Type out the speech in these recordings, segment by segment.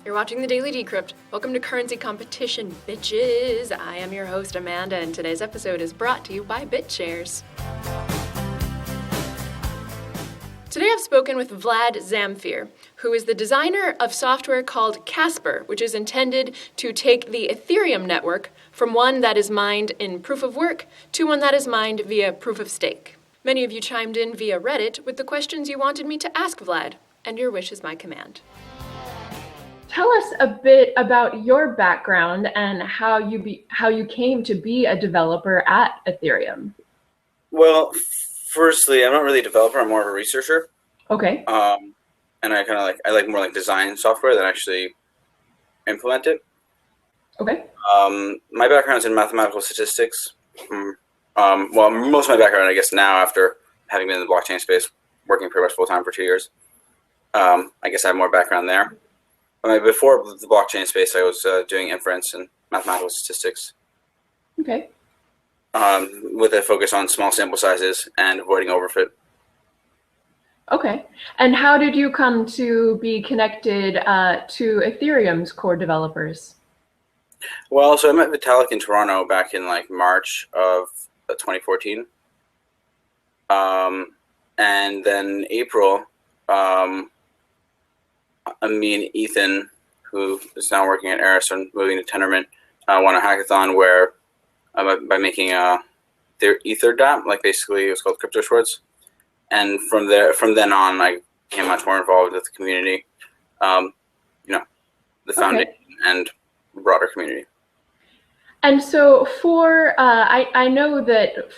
You're watching the Daily Decrypt. Welcome to Currency Competition, bitches. I am your host, Amanda, and today's episode is brought to you by BitShares. Today I've spoken with Vlad Zamfir, who is the designer of software called Casper, which is intended to take the Ethereum network from one that is mined in proof of work to one that is mined via proof of stake. Many of you chimed in via Reddit with the questions you wanted me to ask Vlad, and your wish is my command. Tell us a bit about your background and how you came to be a developer at Ethereum. Well, firstly, I'm not really a developer. I'm more of a researcher. Okay. And I like more like design software than actually implement it. Okay. My background's in mathematical statistics. Well, most of my background, I guess, now after having been in the blockchain space, working pretty much full time for 2 years, I guess I have more background there. Before the blockchain space, I was doing inference and mathematical statistics. Okay. With a focus on small sample sizes and avoiding overfit. Okay. And how did you come to be connected to Ethereum's core developers? Well, so I met Vitalik in Toronto back in like March of 2014. And then April, me and Ethan, who is now working at Eris and moving to Tendermint, won a hackathon where by making their Ether dApp, like basically it was called Crypto Shorts, and from then on, I became much more involved with the community, the foundation and broader community. And so I know that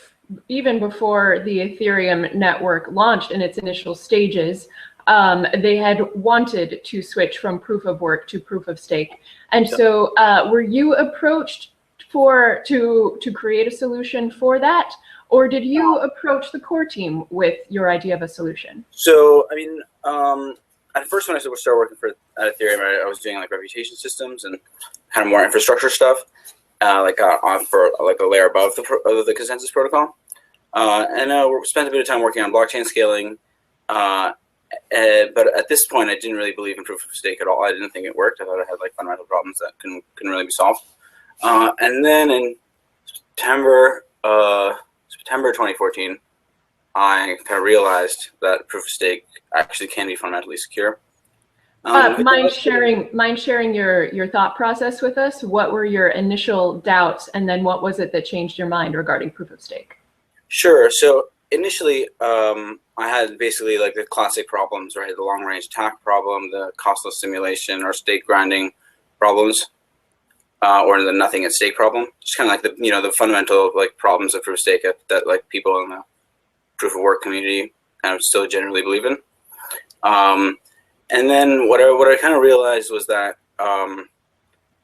even before the Ethereum network launched in its initial stages, they had wanted to switch from proof of work to proof of stake. And so were you approached to create a solution for that? Or did you approach the core team with your idea of a solution? So, at first when I started working at Ethereum, I was doing like reputation systems and kind of more infrastructure stuff, for like a layer above the consensus protocol. And we spent a bit of time working on blockchain scaling. But at this point, I didn't really believe in proof of stake at all. I didn't think it worked. I thought it had like fundamental problems that couldn't really be solved. And then in September 2014, I kind of realized that proof of stake actually can be fundamentally secure. Mind sharing your thought process with us? What were your initial doubts, and then what was it that changed your mind regarding proof of stake? Sure. So initially, I had basically like the classic problems, right? The long-range attack problem, the costless simulation or stake grinding problems, or the nothing at stake problem. Just kind of like the fundamental like problems of proof of stake that like people in the proof of work community kind of still generally believe in. And then what I kind of realized was that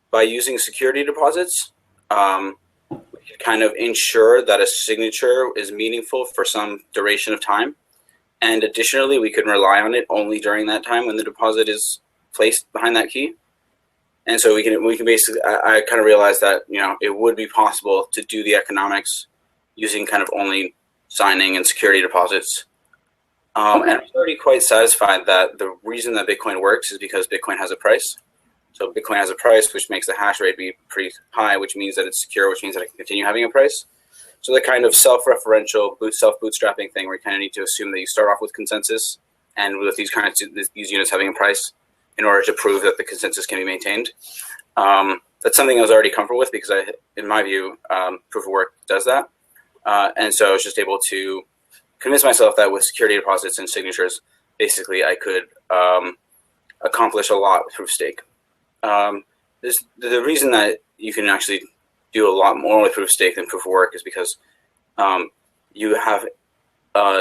by using security deposits, we could kind of ensure that a signature is meaningful for some duration of time. And additionally, we could rely on it only during that time when the deposit is placed behind that key. And so we can basically, I kind of realized that, it would be possible to do the economics using kind of only signing and security deposits. And I'm already quite satisfied that the reason that Bitcoin works is because Bitcoin has a price. So Bitcoin has a price, which makes the hash rate be pretty high, which means that it's secure, which means that it can continue having a price. So the kind of self-referential, self-bootstrapping thing where you kind of need to assume that you start off with consensus and with these units having a price in order to prove that the consensus can be maintained. That's something I was already comfortable with because in my view, proof of work does that. And so I was just able to convince myself that with security deposits and signatures, basically I could accomplish a lot with proof of stake. The reason that you can actually do a lot more with proof of stake than proof of work is because you have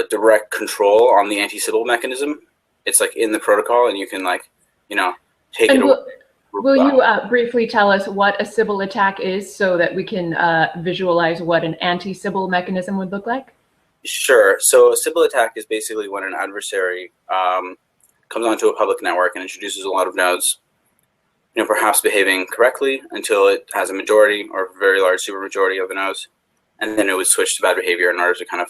direct control on the anti-Sybil mechanism. It's like in the protocol, and you can take it away. Will you briefly tell us what a Sybil attack is so that we can visualize what an anti-Sybil mechanism would look like? Sure. So a Sybil attack is basically when an adversary comes onto a public network and introduces a lot of nodes, perhaps behaving correctly until it has a majority or a very large supermajority of the nodes, and then it would switch to bad behavior in order to kind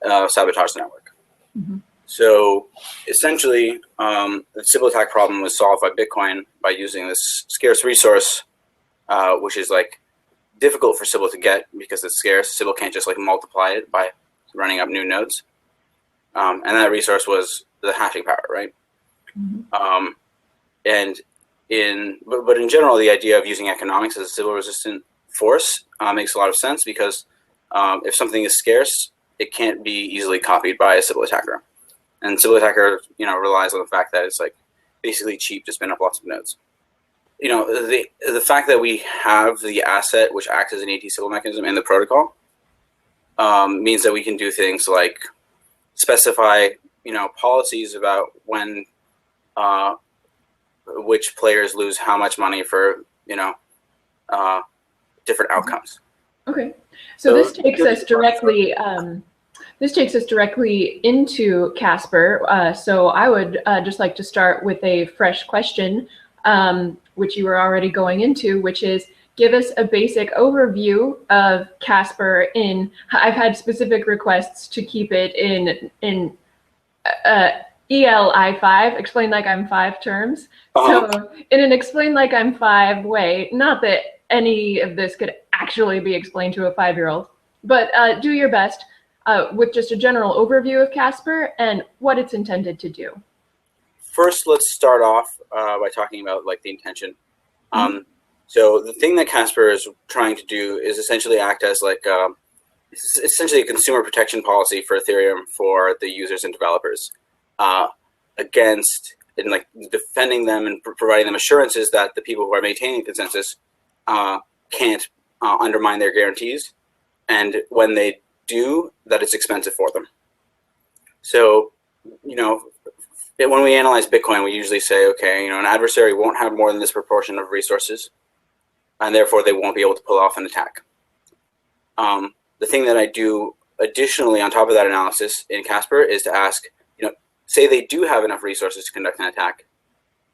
of sabotage the network. Mm-hmm. So essentially, the Sybil attack problem was solved by Bitcoin by using this scarce resource, which is like difficult for Sybil to get because it's scarce. Sybil can't just like multiply it by running up new nodes, and that resource was the hashing power, right? Mm-hmm. But in general, the idea of using economics as a Sybil-resistant force makes a lot of sense because if something is scarce, it can't be easily copied by a Sybil attacker. And Sybil attacker, relies on the fact that it's like basically cheap to spin up lots of nodes. The fact that we have the asset which acts as an anti-Sybil mechanism in the protocol means that we can do things like specify, policies about when which players lose how much money for, different outcomes. Okay, so this takes us directly. This takes us directly into Casper. So I would just like to start with a fresh question, which you were already going into, which is give us a basic overview of Casper. I've had specific requests to keep it in ELI5, explain like I'm five terms. So in an explain like I'm five way, not that any of this could actually be explained to a 5-year-old, but do your best. With just a general overview of Casper and what it's intended to do. First, let's start off by talking about like the intention. So the thing that Casper is trying to do is essentially act as like essentially a consumer protection policy for Ethereum for the users and developers against and like defending them and providing them assurances that the people who are maintaining the consensus can't undermine their guarantees, and when they do, that it's expensive for them. So, when we analyze Bitcoin, we usually say, okay, an adversary won't have more than this proportion of resources, and therefore they won't be able to pull off an attack. The thing that I do additionally on top of that analysis in Casper is to ask, say they do have enough resources to conduct an attack,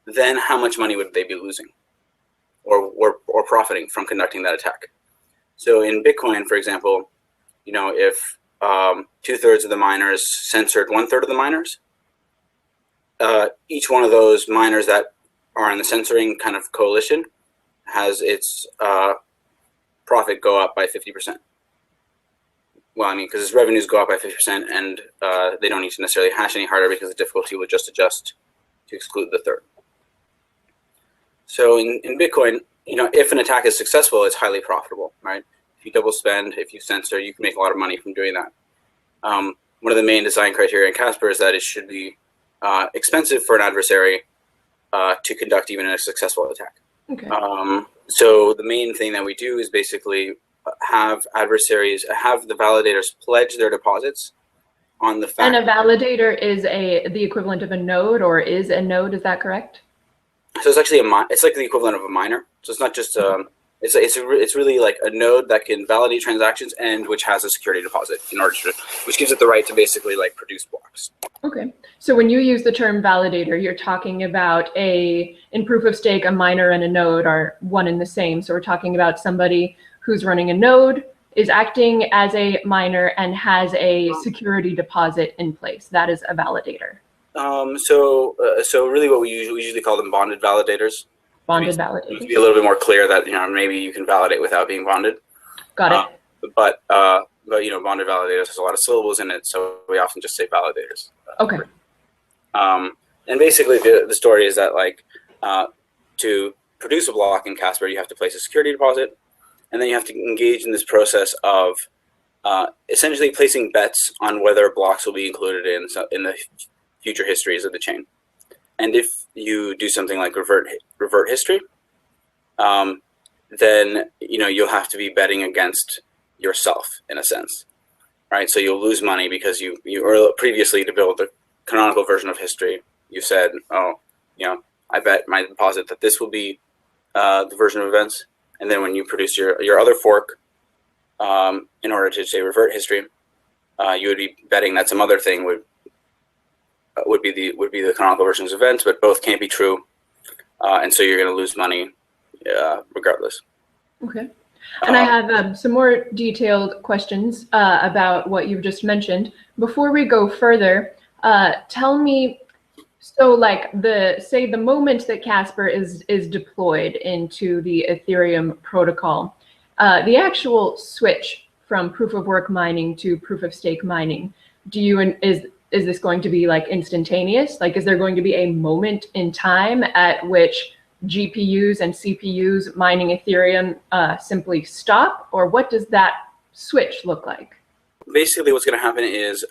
then how much money would they be losing or profiting from conducting that attack? So in Bitcoin, for example, if 2/3 of the miners censored 1/3 of the miners, each one of those miners that are in the censoring kind of coalition has its profit go up by 50%. Well, because its revenues go up by 50%, and they don't need to necessarily hash any harder because the difficulty will just adjust to exclude the third. So in Bitcoin, if an attack is successful, it's highly profitable, right? If you double spend, if you censor, you can make a lot of money from doing that. One of the main design criteria in Casper is that it should be expensive for an adversary to conduct even a successful attack. Okay. So the main thing that we do is basically have the validators pledge their deposits on the fact. And a validator is the equivalent of a node, or is a node? Is that correct? So it's actually it's like the equivalent of a miner. So it's not just it's really like a node that can validate transactions and which has a security deposit which gives it the right to basically like produce blocks. Okay. So when you use the term validator, you're talking about in proof of stake, a miner and a node are one and the same. So we're talking about somebody who's running a node, is acting as a miner, and has a security deposit in place. That is a validator. So really what we usually call them bonded validators. Bonded validators. To be a little bit more clear that maybe you can validate without being bonded. Got it. But bonded validators has a lot of syllables in it, so we often just say validators. Okay. And basically the story is that to produce a block in Casper, you have to place a security deposit, and then you have to engage in this process of essentially placing bets on whether blocks will be included in the future histories of the chain. And if you do something like revert history, then you'll have to be betting against yourself in a sense, right? So you'll lose money because you previously, to build the canonical version of history, you said, I bet my deposit that this will be the version of events. And then when you produce your other fork, in order to say revert history, you would be betting that some other thing would be the canonical version's events, but both can't be true, and so you're going to lose money regardless. Okay. And I have some more detailed questions about what you've just mentioned. Before we go further, Tell me, so like say the moment that Casper is deployed into the Ethereum protocol, the actual switch from proof of work mining to proof of stake mining, is this going to be like instantaneous? Like, is there going to be a moment in time at which GPUs and CPUs mining Ethereum simply stop, or what does that switch look like? Basically, what's going to happen is,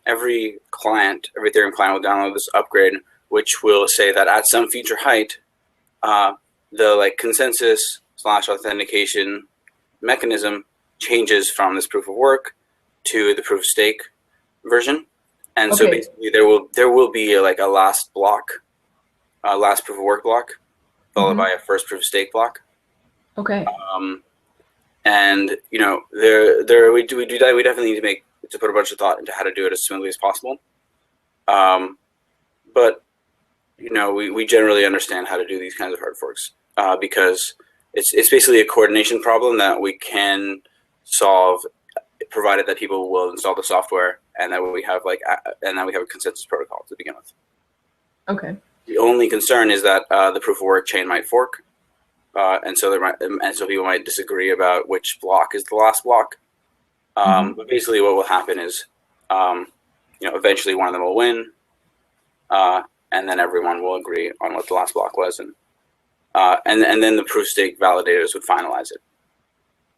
every Ethereum client will download this upgrade, which will say that at some future height, the consensus / authentication mechanism changes from this proof of work to the proof of stake version, and so basically there will be a last block, last proof of work block, followed by a first proof of stake block. Okay. And we definitely need to put a bunch of thought into how to do it as smoothly as possible. But we generally understand how to do these kinds of hard forks because it's basically a coordination problem that we can solve, provided that people will install the software and that we have a consensus protocol to begin with. Okay. The only concern is that the proof of work chain might fork, and so people might disagree about which block is the last block. But basically, what will happen is, eventually one of them will win, and then everyone will agree on what the last block was, and then the proof stake validators would finalize it.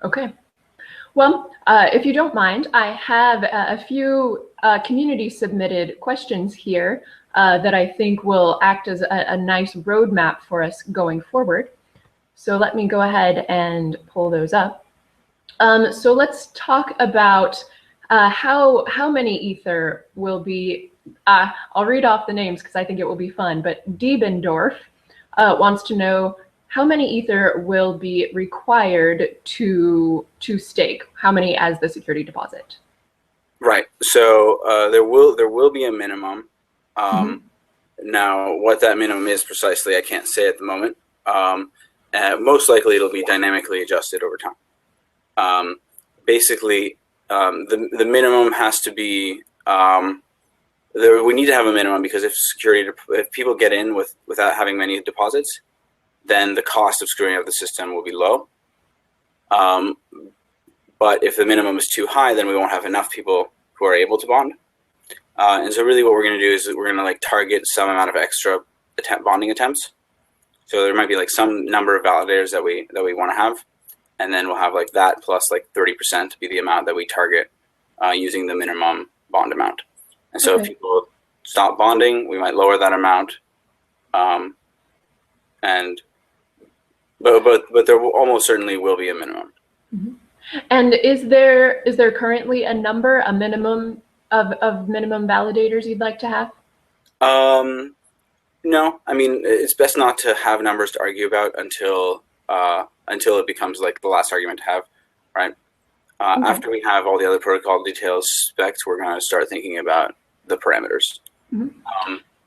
Okay. Well, if you don't mind, I have a few community submitted questions here that I think will act as a nice roadmap for us going forward. So let me go ahead and pull those up. So let's talk about how many Ether will be, I'll read off the names because I think it will be fun, but Diebendorf wants to know how many Ether will be required to stake, how many as the security deposit? Right, so there will be a minimum. Now, what that minimum is precisely, I can't say at the moment. Most likely it'll be dynamically adjusted over time. Basically, the minimum has to be, we need to have a minimum because if people get in without having many deposits, then the cost of screwing up the system will be low. But if the minimum is too high, then we won't have enough people who are able to bond. And so really what we're going to do is we're going to target some amount of extra bonding attempts. So there might be some number of validators that we want to have, and then we'll have that plus 30% be the amount that we target using the minimum bond amount. And so if people stop bonding, we might lower that amount. But there almost certainly will be a minimum. And is there currently a minimum of minimum validators you'd like to have? No, I mean, it's best not to have numbers to argue about until it becomes the last argument to have, right? After we have all the other protocol details specs, we're going to start thinking about the parameters.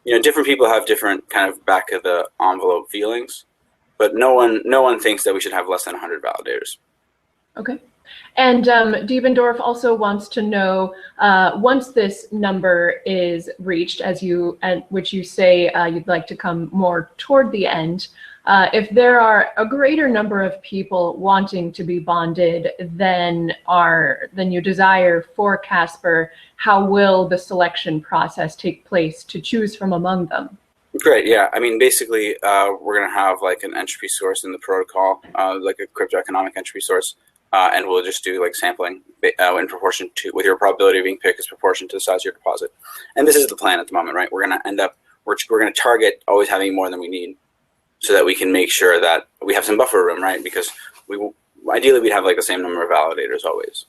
Different people have different kind of back of the envelope feelings, but no one thinks that we should have less than 100 validators. Okay. And Diebendorf also wants to know, once this number is reached, which you say you'd like to come more toward the end, if there are a greater number of people wanting to be bonded than you desire for Casper, how will the selection process take place to choose from among them? Great, yeah. I mean, basically, we're going to have an entropy source in the protocol, like a cryptoeconomic entropy source. And we'll just do sampling in proportion to, with your probability of being picked is proportion to the size of your deposit. And this is the plan at the moment, right? We're going to end up, we're going to target always having more than we need so that we can make sure that we have some buffer room, right? Because ideally we'd have the same number of validators always.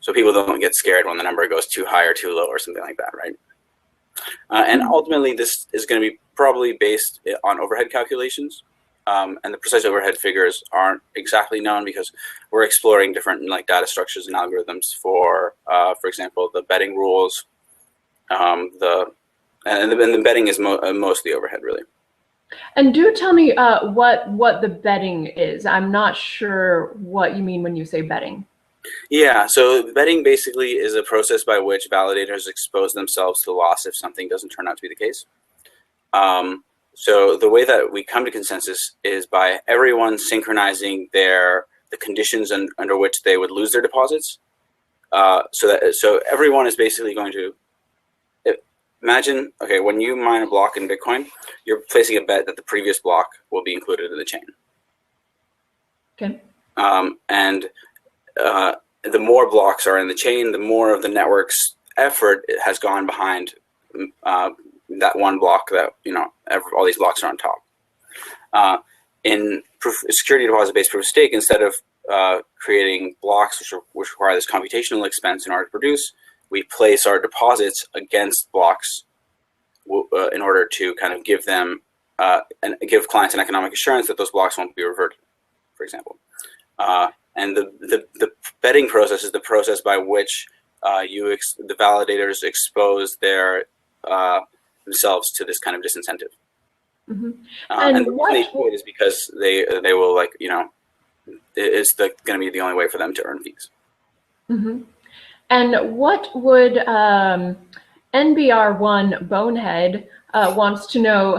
So people don't get scared when the number goes too high or too low or something like that, right? And ultimately this is going to be probably based on overhead calculations. And the precise overhead figures aren't exactly known because we're exploring different data structures and algorithms for example, the betting rules. And the betting is most of the overhead, really. And do tell me what the betting is. I'm not sure what you mean when you say betting. Yeah, so betting basically is a process by which validators expose themselves to loss if something doesn't turn out to be the case. So the way that we come to consensus is by everyone synchronizing the conditions under which they would lose their deposits. So everyone is basically going to imagine, okay, when you mine a block in Bitcoin, you're placing a bet that the previous block will be included in the chain. Okay. And the more blocks are in the chain, the more of the network's effort has gone behind that one block that, all these blocks are on top. In security deposit-based proof of stake, instead of creating blocks which require this computational expense in order to produce, we place our deposits against blocks in order to kind of give them and give clients an economic assurance that those blocks won't be reverted, for example. And the betting process is the process by which the validators expose themselves to this kind of disincentive. Mm-hmm. And the reason they do it is because they will it's going to be the only way for them to earn fees. Mm-hmm. And what would NBR1 Bonehead wants to know?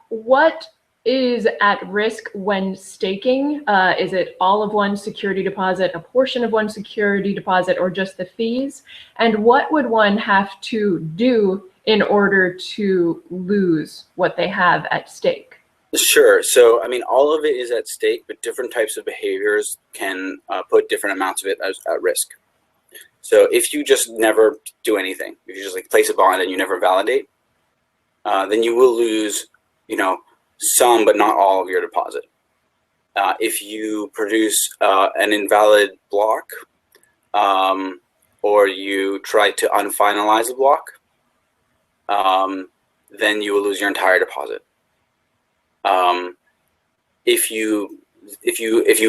What is at risk when staking? Is it all of one security deposit, a portion of one security deposit, or just the fees? And what would one have to do in order to lose what they have at stake? Sure. So, all of it is at stake, but different types of behaviors can put different amounts of it at risk. So if you just never do anything, if you just place a bond and you never validate, then you will lose, some but not all of your deposit. If you produce an invalid block, or you try to unfinalize the block, then you will lose your entire deposit. If you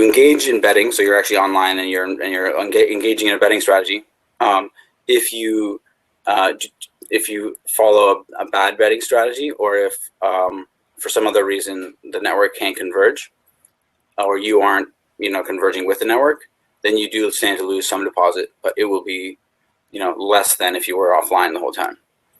engage in betting, so you're actually online and you're engaging in a betting strategy, if you follow a bad betting strategy, or if for some other reason the network can't converge, or you aren't converging with the network, then you do stand to lose some deposit, but it will be less than if you were offline the whole time.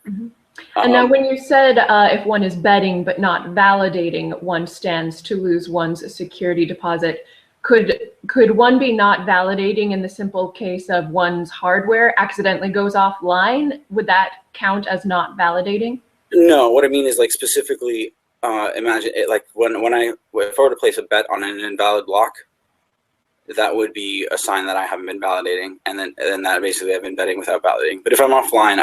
Mm-hmm. And now when you said if one is betting but not validating, one stands to lose one's security deposit, could one be not validating in the simple case of one's hardware accidentally goes offline? Would that count as not validating? No, what I mean is specifically imagine it if I were to place a bet on an invalid block, that would be a sign that I haven't been validating, and then that basically I've been betting without validating. But if I'm offline,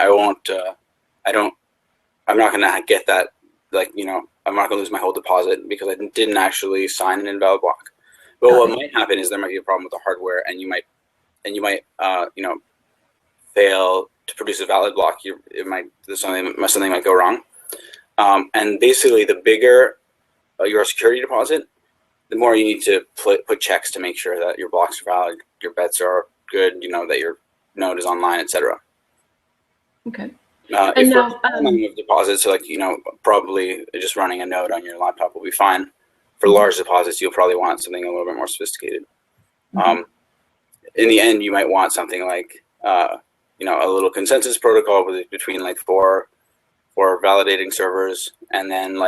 I'm not going to get that, I'm not going to lose my whole deposit because I didn't actually sign an invalid block. But what might happen is there might be a problem with the hardware, and you might fail to produce a valid block. Something might go wrong. And basically, the bigger your security deposit, the more you need to put checks to make sure that your blocks are valid, your bets are good, that your node is online, etc. Okay. If you're of deposits, so probably just running a node on your laptop will be fine. For large deposits, you'll probably want something a little bit more sophisticated. Mm-hmm. In the end, you might want something like a little consensus protocol between four validating servers, and then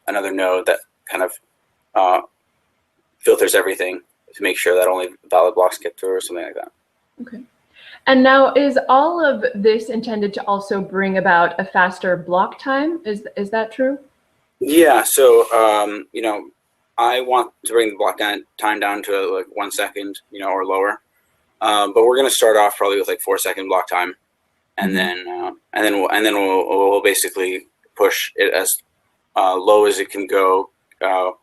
another node that kind of filters everything to make sure that only valid blocks get through, or something like that. Okay. And now, is all of this intended to also bring about a faster block time? Is that true? Yeah. So I want to bring the block time down to 1 second, or lower. But we're going to start off probably with 4 second block time, and mm-hmm. then we'll basically push it as low as it can go. So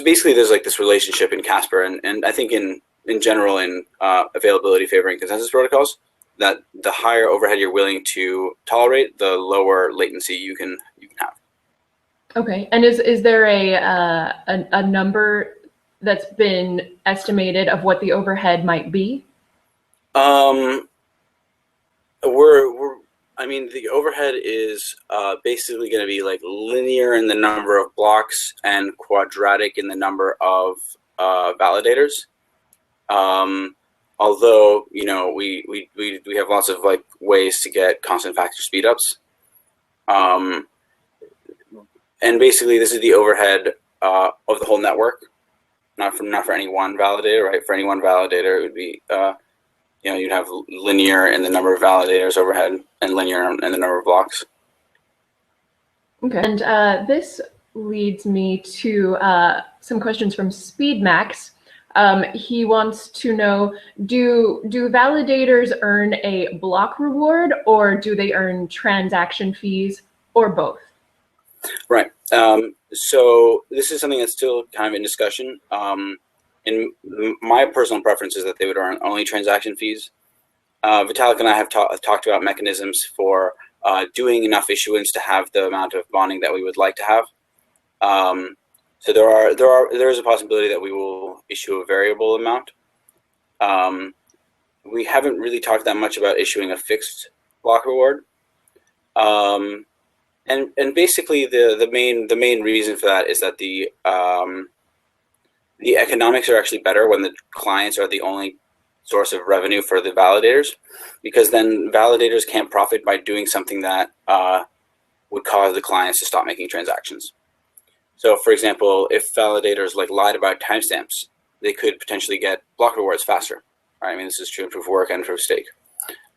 basically, there's this relationship in Casper, and I think in general in availability favoring consensus protocols, that the higher overhead you're willing to tolerate, the lower latency you can have. Okay, and is there a number that's been estimated of what the overhead might be? The overhead is basically going to be linear in the number of blocks and quadratic in the number of validators. Although, we have lots of like ways to get constant factor speedups. And basically this is the overhead of the whole network, not for any one validator, right? For any one validator, it would be, you'd have linear in the number of validators overhead and linear in the number of blocks. Okay. And this leads me to some questions from SpeedMax. He wants to know, do validators earn a block reward, or do they earn transaction fees, or both? Right. So this is something that's still kind of in discussion. In my personal preference is that they would earn only transaction fees. Vitalik and I have talked about mechanisms for doing enough issuance to have the amount of bonding that we would like to have. So there is a possibility that we will issue a variable amount. We haven't really talked that much about issuing a fixed block reward. And basically the main reason for that is that the economics are actually better when the clients are the only source of revenue for the validators, because then validators can't profit by doing something that would cause the clients to stop making transactions. So, for example, if validators like lied about timestamps, they could potentially get block rewards faster. Right? I mean, this is true in proof of work and proof of stake.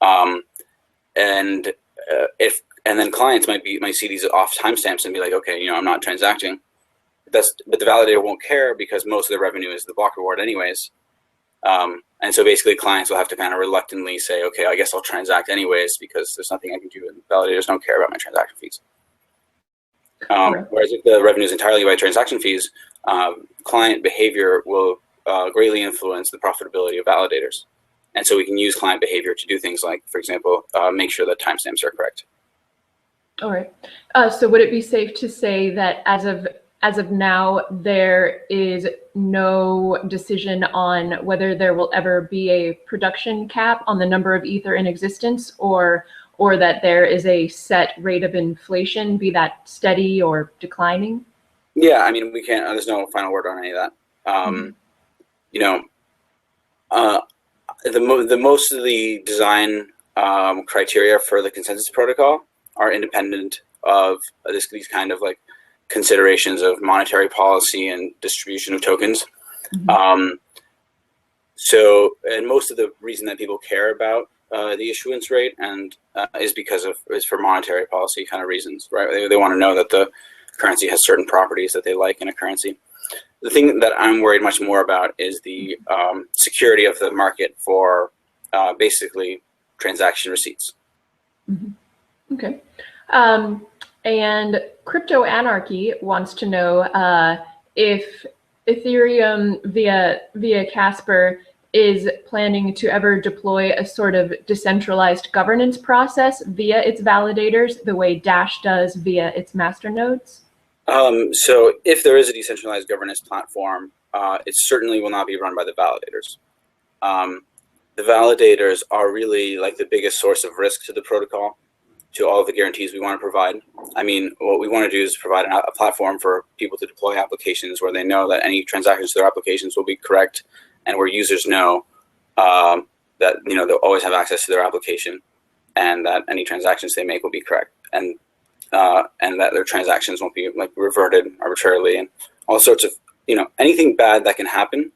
And then clients might see these off timestamps and be like, okay, I'm not transacting. But the validator won't care because most of the revenue is the block reward anyways. And so basically clients will have to kind of reluctantly say, okay, I guess I'll transact anyways because there's nothing I can do, and validators don't care about my transaction fees. Whereas if the revenue is entirely by transaction fees, client behavior will greatly influence the profitability of validators. And so we can use client behavior to do things like, for example, make sure that timestamps are correct. All right. So would it be safe to say that as of now, there is no decision on whether there will ever be a production cap on the number of Ether in existence, or that there is a set rate of inflation, be that steady or declining? Yeah, I mean, we can't. There's no final word on any of that. The most of the design criteria for the consensus protocol are independent of these kind of like considerations of monetary policy and distribution of tokens. Mm-hmm. And most of the reason that people care about the issuance rate is for monetary policy kind of reasons, right? They want to know that the currency has certain properties that they like in a currency. The thing that I'm worried much more about is the security of the market for basically transaction receipts. Mm-hmm. Okay. And Crypto Anarchy wants to know if Ethereum via Casper is planning to ever deploy a sort of decentralized governance process via its validators, the way Dash does via its masternodes? So if there is a decentralized governance platform, it certainly will not be run by the validators. The validators are really like the biggest source of risk to the protocol, to all of the guarantees we want to provide. I mean, what we want to do is provide a platform for people to deploy applications where they know that any transactions to their applications will be correct, and where users know that they'll always have access to their application, and that any transactions they make will be correct, and that their transactions won't be like reverted arbitrarily, and all sorts of anything bad that can happen.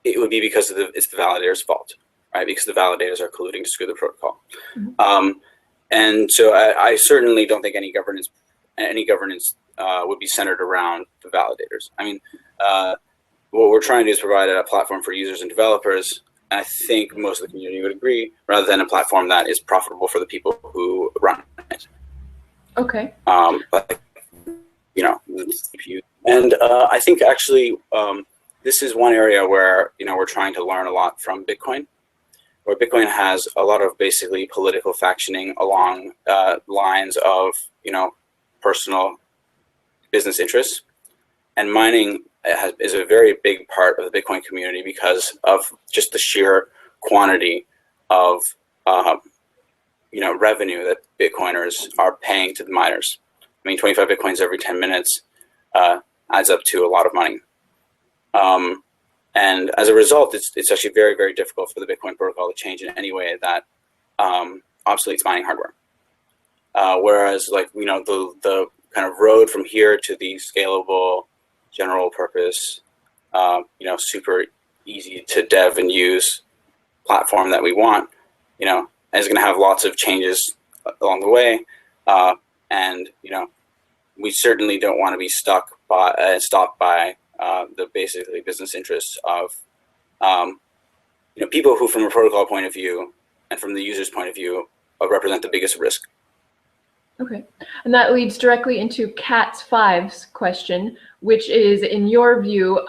It would be because it's the validator's fault, right? Because the validators are colluding to screw the protocol. Mm-hmm. And so I certainly don't think any governance would be centered around the validators. I mean, what we're trying to do is provide a platform for users and developers. And I think most of the community would agree, rather than a platform that is profitable for the people who run it. Okay. And I think actually this is one area where we're trying to learn a lot from Bitcoin, where Bitcoin has a lot of basically political factioning along lines of personal business interests, and mining is a very big part of the Bitcoin community because of just the sheer quantity of revenue that Bitcoiners are paying to the miners. I mean, 25 Bitcoins every 10 minutes adds up to a lot of money. And as a result, it's actually very, very difficult for the Bitcoin protocol to change in any way that obsoletes mining hardware. Whereas, like, the kind of road from here to the scalable, general purpose, super easy to dev and use platform that we want, is going to have lots of changes along the way, and we certainly don't want to be stopped by the basically business interests of people who, from a protocol point of view and from the user's point of view, represent the biggest risk. Okay, and that leads directly into Cat's Five's question, which is, in your view,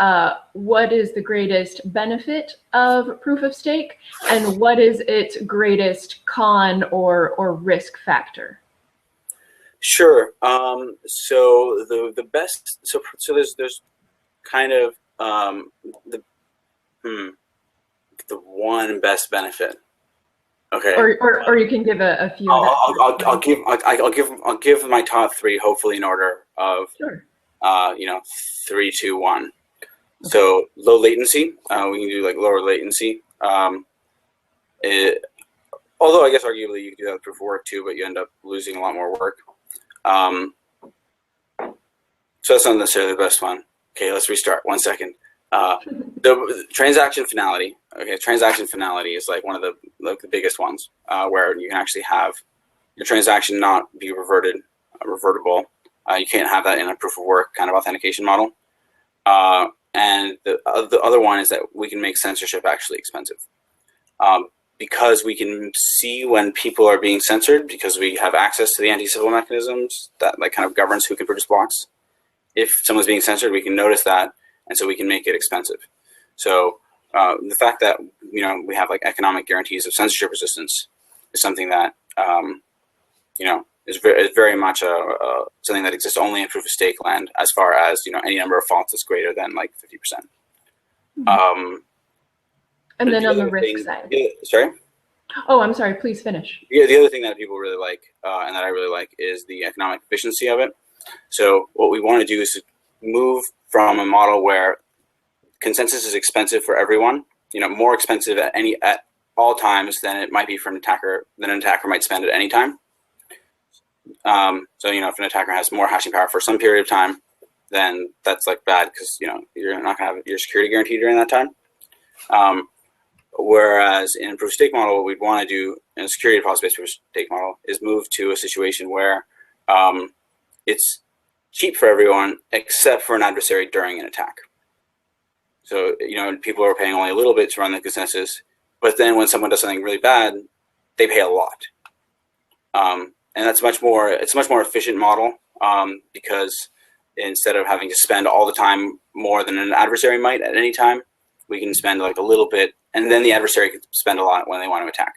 what is the greatest benefit of proof of stake, and what is its greatest con or risk factor? Sure. So the best. So there's kind of the one best benefit. Okay. Or you can give a few. I'll give my top three, hopefully in order of Sure. 3, 2, 1. So low latency. We can do like lower latency. Although I guess arguably you can do that with proof of work too, but you end up losing a lot more work. So that's not necessarily the best one. Okay, let's restart. 1 second. The transaction finality. Okay, transaction finality is like one of the biggest ones, where you can actually have your transaction not be revertible. You can't have that in a proof of work kind of authentication model. And the other one is that we can make censorship actually expensive. Because we can see when people are being censored, because we have access to the anti-civil mechanisms that like kind of governs who can produce blocks. If someone's being censored, we can notice that, and so we can make it expensive. So the fact that we have like economic guarantees of censorship resistance is something that is very much something that exists only in proof of stake land, as far as any number of faults is greater than like 50%. Mm-hmm. And then on the risk side. Sorry? Oh, I'm sorry. Please finish. Yeah, the other thing that people really like, and that I really like, is the economic efficiency of it. So what we want to do is to move from a model where consensus is expensive for everyone, more expensive at all times than it might be for an attacker might spend at any time. So if an attacker has more hashing power for some period of time, then that's like bad, because you're not going to have your security guarantee during that time. Whereas in a proof of stake model, what we'd want to do in a security deposit-based proof of stake model is move to a situation where it's cheap for everyone except for an adversary during an attack. So people are paying only a little bit to run the consensus, but then when someone does something really bad, they pay a lot. And it's a much more efficient model, because instead of having to spend all the time more than an adversary might at any time, we can spend like a little bit, and then the adversary can spend a lot when they want to attack.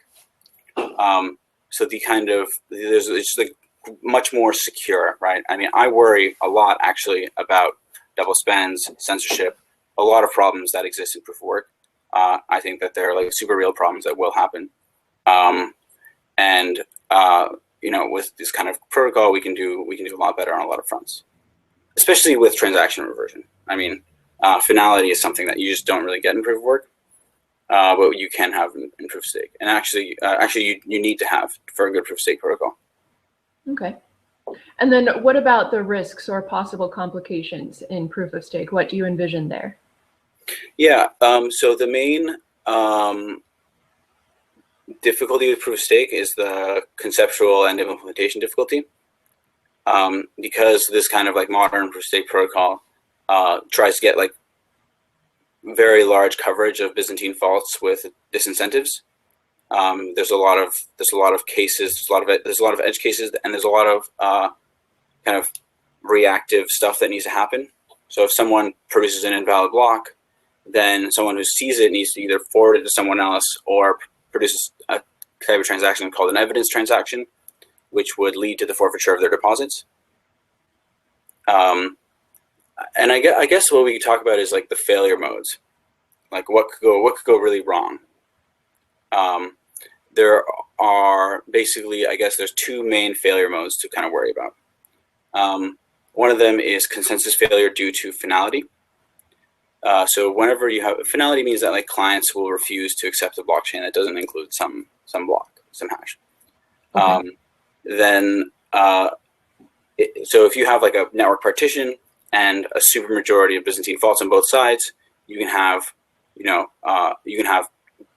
So it's just like much more secure, right? I mean, I worry a lot actually about double spends, censorship, a lot of problems that exist in proof of work. I think that they're like super real problems that will happen. With this kind of protocol, we can do a lot better on a lot of fronts, especially with transaction reversion. I mean, finality is something that you just don't really get in proof of work, but you can have in proof of stake, and actually you need to have for a good proof of stake protocol. Okay. And then what about the risks or possible complications in proof of stake? What do you envision there? Yeah. So the main difficulty with proof of stake is the conceptual and implementation difficulty, because this kind of like modern proof of stake protocol tries to get like very large coverage of Byzantine faults with disincentives. There's a lot of cases, there's a lot of edge cases, and there's a lot of kind of reactive stuff that needs to happen. So if someone produces an invalid block, then someone who sees it needs to either forward it to someone else or produces a type of transaction called an evidence transaction, which would lead to the forfeiture of their deposits. And I guess what we could talk about is like the failure modes, like what could go really wrong. There are basically, I guess there's two main failure modes to kind of worry about. One of them is consensus failure due to finality. So whenever you have finality means that like clients will refuse to accept a blockchain that doesn't include some block, some hash. Okay. Then so if you have like a network partition and a supermajority of Byzantine faults on both sides, you can have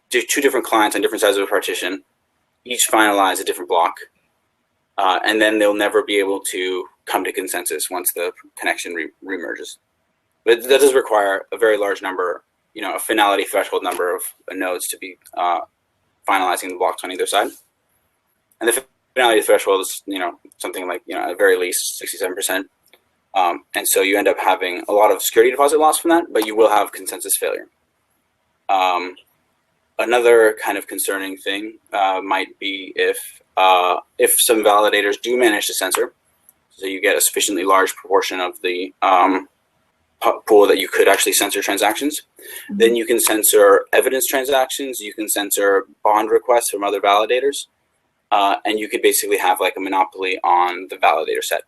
two different clients on different sides of a partition, each finalize a different block, and then they'll never be able to come to consensus once the connection remerges. But that does require a very large number, a finality threshold number of nodes to be finalizing the blocks on either side. And the finality threshold is, something like, at the very least 67%. And so you end up having a lot of security deposit loss from that, but you will have consensus failure. Another kind of concerning thing might be if some validators do manage to censor, so you get a sufficiently large proportion of the pool that you could actually censor transactions, then you can censor evidence transactions, you can censor bond requests from other validators, and you could basically have like a monopoly on the validator set,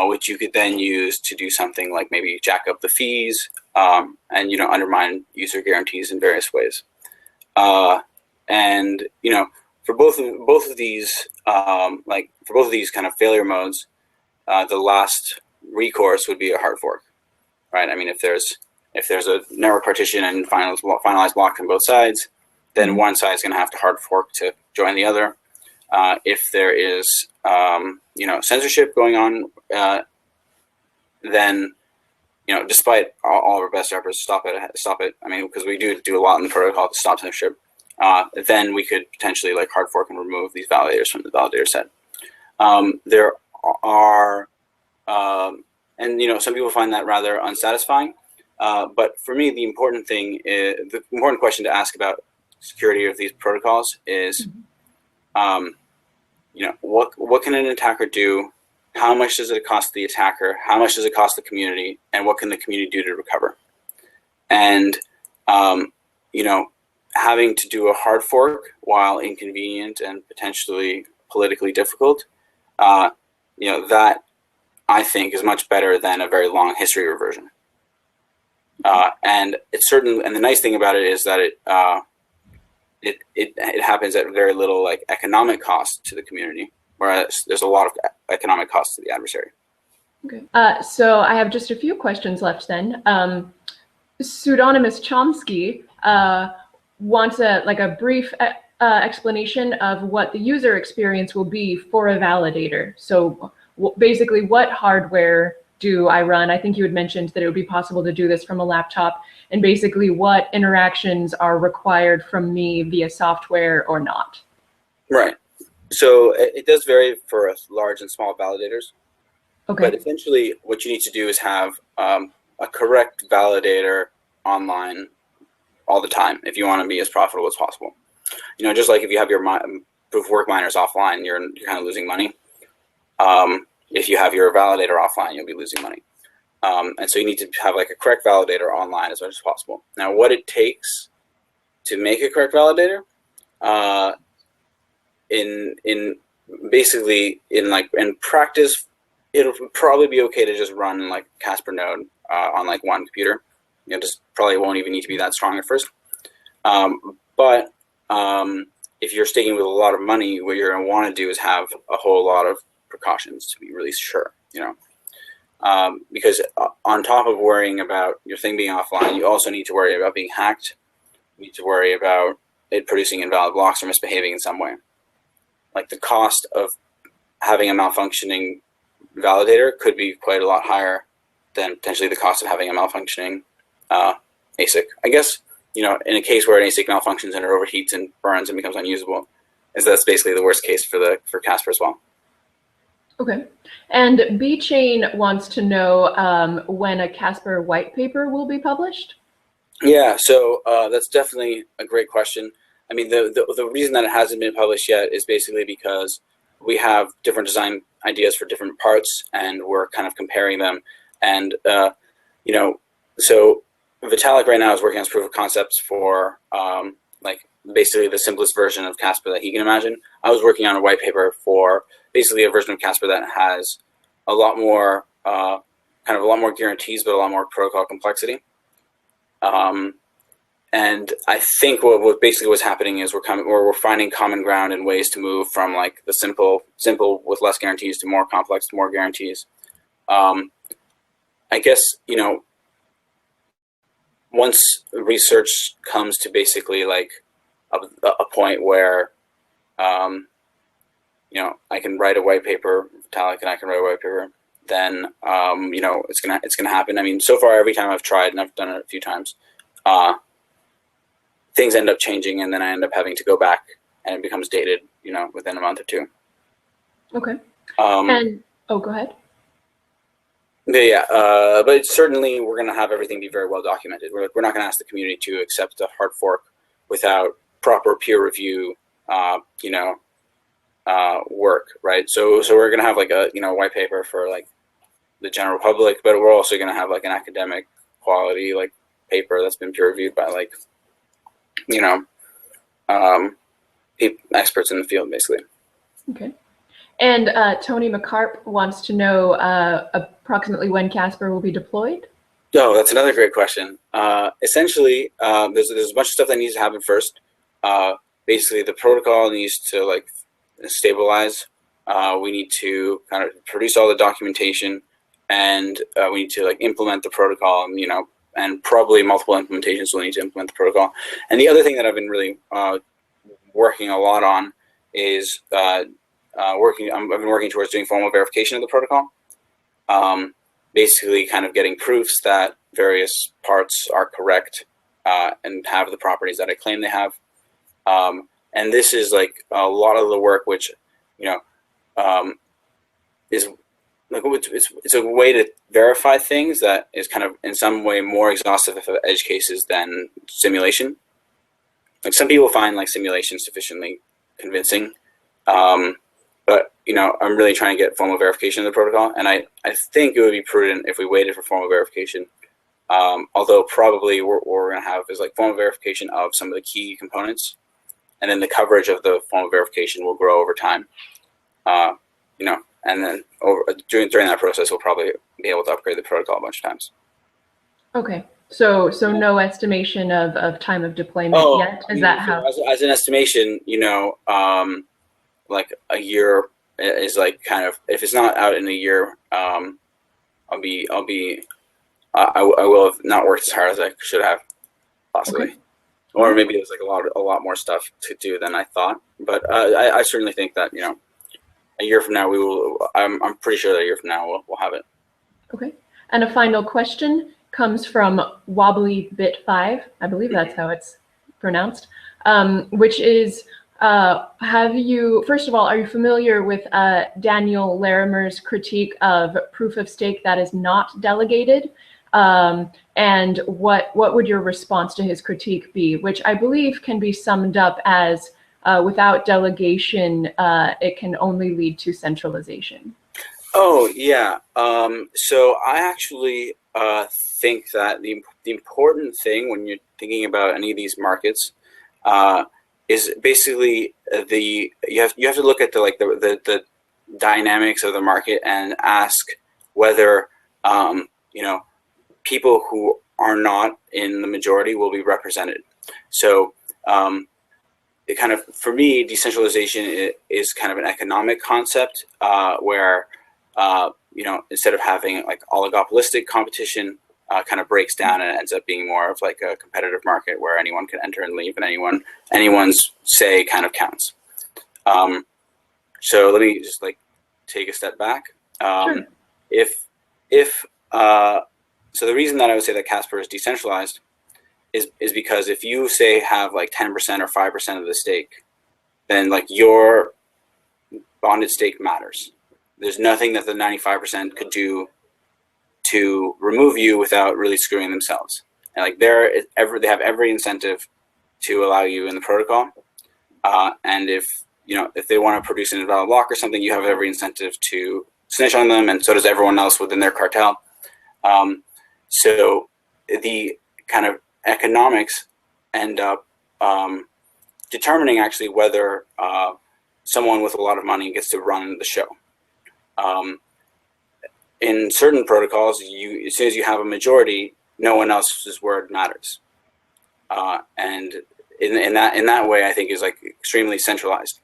which you could then use to do something like maybe jack up the fees and undermine user guarantees in various ways. And for both of these kind of failure modes, the last recourse would be a hard fork, right? I mean, if there's a network partition and finalized blocks on both sides, then one side is going to have to hard fork to join the other. If there is censorship going on, then despite all of our best efforts to stop it. I mean, because we do a lot in the protocol to stop censorship. Then we could potentially like hard fork and remove these validators from the validator set. There are, and some people find that rather unsatisfying. But for me, the important question to ask about security of these protocols is, what can an attacker do? How much does it cost the attacker? How much does it cost the community? And what can the community do to recover? And, having to do a hard fork, while inconvenient and potentially politically difficult, that I think is much better than a very long history reversion. And the nice thing about it is that it happens at very little like economic cost to the community, whereas there's a lot of economic cost to the adversary. Okay. So I have just a few questions left then. Pseudonymous Chomsky wants a brief explanation of what the user experience will be for a validator. So basically, what hardware do I run? I think you had mentioned that it would be possible to do this from a laptop, and basically what interactions are required from me via software or not. Right. So it does vary for large and small validators. Okay. But essentially, what you need to do is have a correct validator online all the time if you want to be as profitable as possible. Just like if you have your proof of work miners offline, you're kind of losing money. If you have your validator offline, you'll be losing money. And so you need to have like a correct validator online as much as possible. Now, what it takes to make a correct validator, in practice, it'll probably be okay to just run like Casper node on like one computer. Just probably won't even need to be that strong at first. But if you're sticking with a lot of money, what you're going to want to do is have a whole lot of precautions to be really sure, because on top of worrying about your thing being offline, you also need to worry about being hacked. You need to worry about it producing invalid blocks or misbehaving in some way. Like the cost of having a malfunctioning validator could be quite a lot higher than potentially the cost of having a malfunctioning ASIC. I guess, in a case where an ASIC malfunctions and it overheats and burns and becomes unusable, that's basically the worst case for Casper as well. Okay. And B-Chain wants to know when a Casper white paper will be published? Yeah, so that's definitely a great question. I mean, the reason that it hasn't been published yet is basically because we have different design ideas for different parts, and we're kind of comparing them. And, so Vitalik right now is working on proof of concepts for basically the simplest version of Casper that he can imagine. I was working on a white paper for basically a version of Casper that has a lot more guarantees, but a lot more protocol complexity. And I think what basically what's happening is we're finding common ground and ways to move from like the simple with less guarantees to more complex, more guarantees. I guess, once research comes to basically like a point where, I can write a white paper, Vitalik and I can write a white paper, then, it's gonna happen. I mean, so far, every time I've tried, and I've done it a few times, things end up changing, and then I end up having to go back, and it becomes dated, within a month or two. Okay. Go ahead. But certainly we're going to have everything be very well documented. We're not going to ask the community to accept a hard fork without proper peer review, work, right? So we're going to have like a white paper for like the general public, but we're also going to have like an academic quality like paper that's been peer reviewed by like experts in the field, basically. Okay. And Tony McCarp wants to know approximately when Casper will be deployed. Oh, that's another great question. Essentially, there's a bunch of stuff that needs to happen first. Basically, the protocol needs to like stabilize. We need to kind of produce all the documentation, and we need to like implement the protocol. And probably multiple implementations will need to implement the protocol. And the other thing that I've been really working a lot on is I've been working towards doing formal verification of the protocol. Basically kind of getting proofs that various parts are correct and have the properties that I claim they have. And this is like a lot of the work which, is like it's a way to verify things that is kind of in some way more exhaustive of edge cases than simulation. Like some people find like simulation sufficiently convincing. But, I'm really trying to get formal verification of the protocol, and I think it would be prudent if we waited for formal verification, although probably what we're going to have is like formal verification of some of the key components, and then the coverage of the formal verification will grow over time, and then during that process, we'll probably be able to upgrade the protocol a bunch of times. Okay. So no estimation of time of deployment yet? Is that how? As an estimation, like a year is like kind of, if it's not out in a year, I will have not worked as hard as I should have, possibly. Okay. Or maybe there's like a lot more stuff to do than I thought. But I certainly think that, a year from now I'm pretty sure that a year from now we'll have it. Okay. And a final question comes from Wobbly Bit 5. I believe that's how it's pronounced, which is, first of all, are you familiar with Daniel Larimer's critique of proof of stake that is not delegated? And what would your response to his critique be, which I believe can be summed up as without delegation, it can only lead to centralization? Oh, yeah. So I actually think that the important thing when you're thinking about any of these markets is basically you have to look at the dynamics of the market and ask whether people who are not in the majority will be represented. So it kind of, for me, decentralization is kind of an economic concept where instead of having like oligopolistic competition, kind of breaks down and ends up being more of like a competitive market where anyone can enter and leave and anyone's say kind of counts. So let me just like take a step back. Sure. So the reason that I would say that Casper is decentralized is because if you say have like 10% or 5% of the stake, then like your bonded stake matters. There's nothing that the 95% could do to remove you without really screwing themselves. And like they have every incentive to allow you in the protocol. And if they want to produce an invalid block or something, you have every incentive to snitch on them, and so does everyone else within their cartel. So the kind of economics end up determining actually whether someone with a lot of money gets to run the show. In certain protocols, as soon as you have a majority, no one else's word matters. And in that way, I think is like extremely centralized.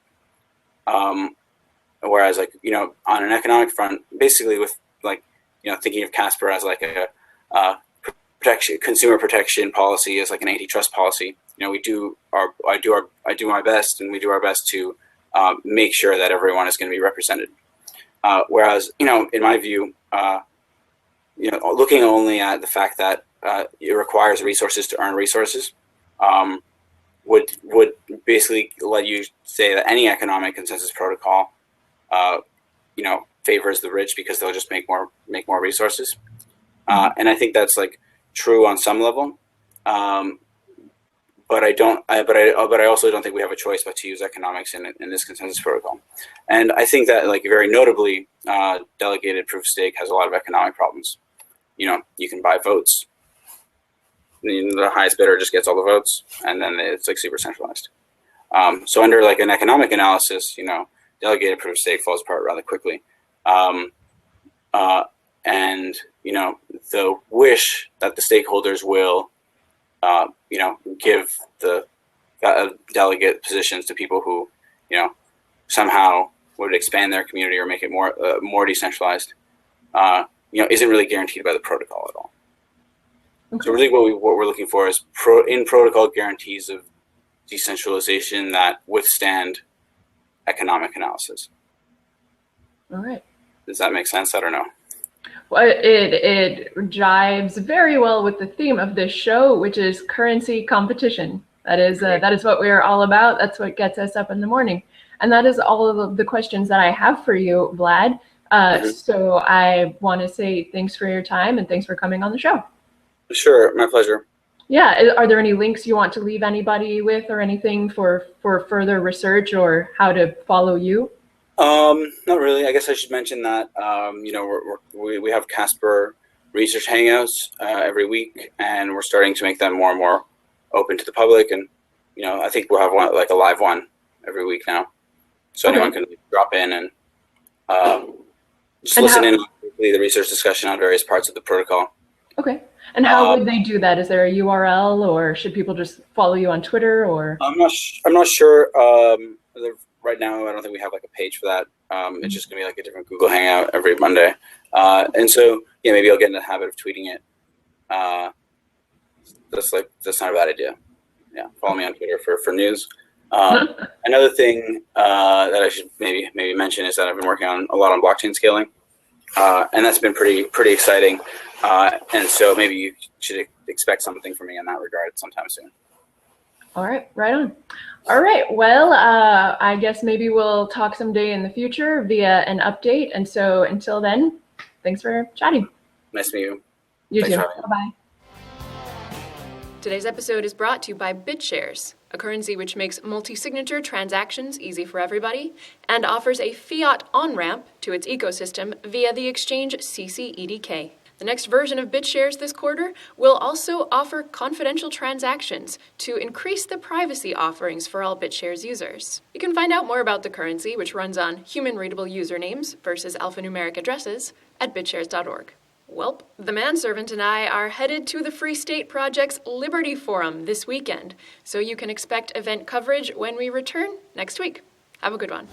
Whereas like, on an economic front, basically with like, thinking of Casper as like a consumer protection policy, as like an antitrust policy, I do my best, and we do our best to make sure that everyone is going to be represented. Whereas, in my view, looking only at the fact that it requires resources to earn resources, would basically let you say that any economic consensus protocol, favors the rich because they'll just make more resources. And I think that's like true on some level. But I also don't think we have a choice but to use economics in this consensus protocol. And I think that, like, very notably, delegated proof of stake has a lot of economic problems. You can buy votes. The highest bidder just gets all the votes, and then it's like super centralized. So under like an economic analysis, delegated proof of stake falls apart rather quickly. And the wish that the stakeholders will, give the delegate positions to people who, somehow would expand their community or make it more decentralized, isn't really guaranteed by the protocol at all. Okay. So really what we're looking for is in-protocol guarantees of decentralization that withstand economic analysis. All right. Does that make sense? I don't know. Well, it jives very well with the theme of this show, which is currency competition. That is what we are all about. That's what gets us up in the morning. And that is all of the questions that I have for you, Vlad. So I want to say thanks for your time and thanks for coming on the show. Sure, my pleasure. Yeah, are there any links you want to leave anybody with or anything for further research or how to follow you? Not really. I guess I should mention that, we have Casper research hangouts every week, and we're starting to make them more and more open to the public. And, I think we'll have one, like a live one every week now. So anyone can drop in and just listen in on the research discussion on various parts of the protocol. Okay. And how would they do that? Is there a URL, or should people just follow you on Twitter? Or I'm not sure. Right now, I don't think we have like a page for that. It's just gonna be like a different Google Hangout every Monday, and so maybe I'll get in the habit of tweeting it. That's not a bad idea. Yeah, follow me on Twitter for news. Another thing that I should maybe mention is that I've been working on a lot on blockchain scaling, and that's been pretty exciting. And so maybe you should expect something from me in that regard sometime soon. All right, right on. All right, well, I guess maybe we'll talk someday in the future via an update. And so until then, thanks for chatting. Nice to meet you. You too. Bye-bye. Today's episode is brought to you by BitShares, a currency which makes multi-signature transactions easy for everybody and offers a fiat on-ramp to its ecosystem via the exchange CCEDK. The next version of BitShares this quarter will also offer confidential transactions to increase the privacy offerings for all BitShares users. You can find out more about the currency, which runs on human-readable usernames versus alphanumeric addresses, at bitshares.org. Welp, the manservant and I are headed to the Free State Project's Liberty Forum this weekend, so you can expect event coverage when we return next week. Have a good one.